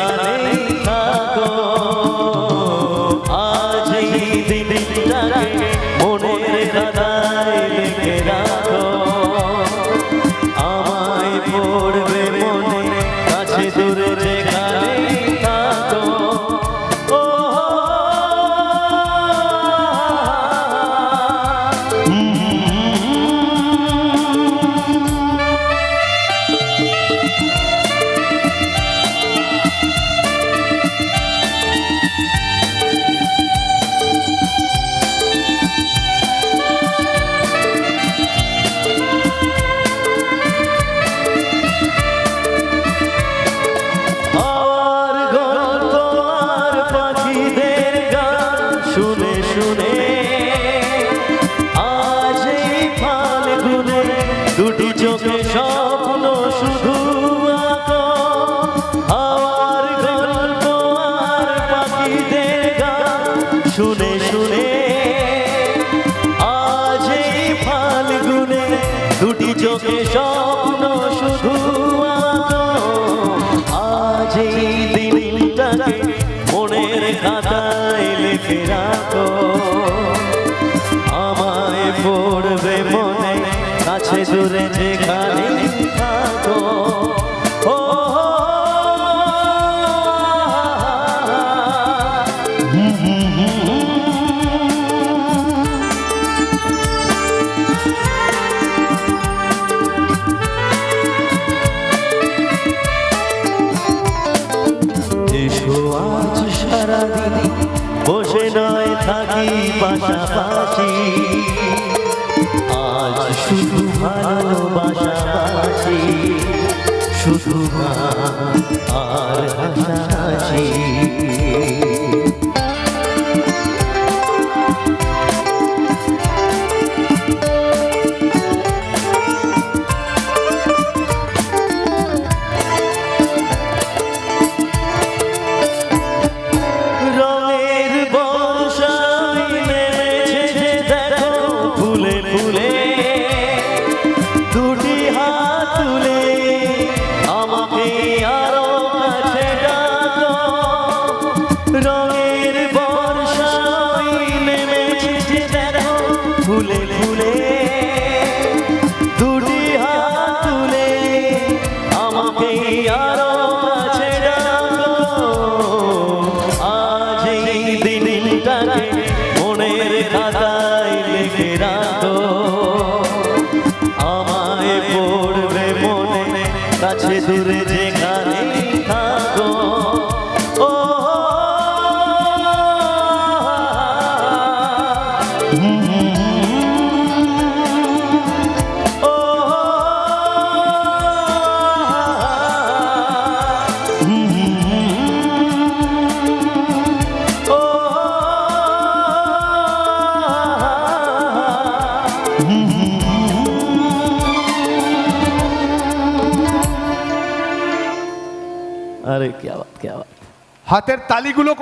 যেখানেই থাকো, আজ এই দিনটাকে মনের খাতায় লিখে রাখো। আমায় পড়বে মনে, কাছে দূরে যেখানেই থাকো। শুনে শুনে আজ এই ফাল্গুনে দুটি চোখে স্বপ্ন শুধু আঁকো। আর গল্প আর পাখিদের গান শুনে শুনে আজ এই ফাল্গুনে দুটি চোখে স্বপ্ন শুধু আঁকো। আজ এই দিনটাকে মনের খাতায় লিখে রাখো। আমায় পড়বে মনে, কাছে দূরে যেখানেই থাকো। এসো আজ সারাদিন বসে নয় থাকি পাশাপাশি, আজ শুধু ভালোবাসাবাসি, শুধু গান আর হাসাহাসি। দুটি হাত তুলে আমাকে আরো কাছে ডাকো। রঙের বর্ষায় নেমেছে দেখো ফুলে ফুলে। দুটি হাত তুলে আমাকে আরো কাছে ডাকো। আজ এই দিনটাকে মনের খাতায় লিখে রাখো। আমায় পড়বে মনে, কাছে দূরে যেখানেই থাকো। ও अरे क्या बात, क्या बात। हाथेर तालीगुलो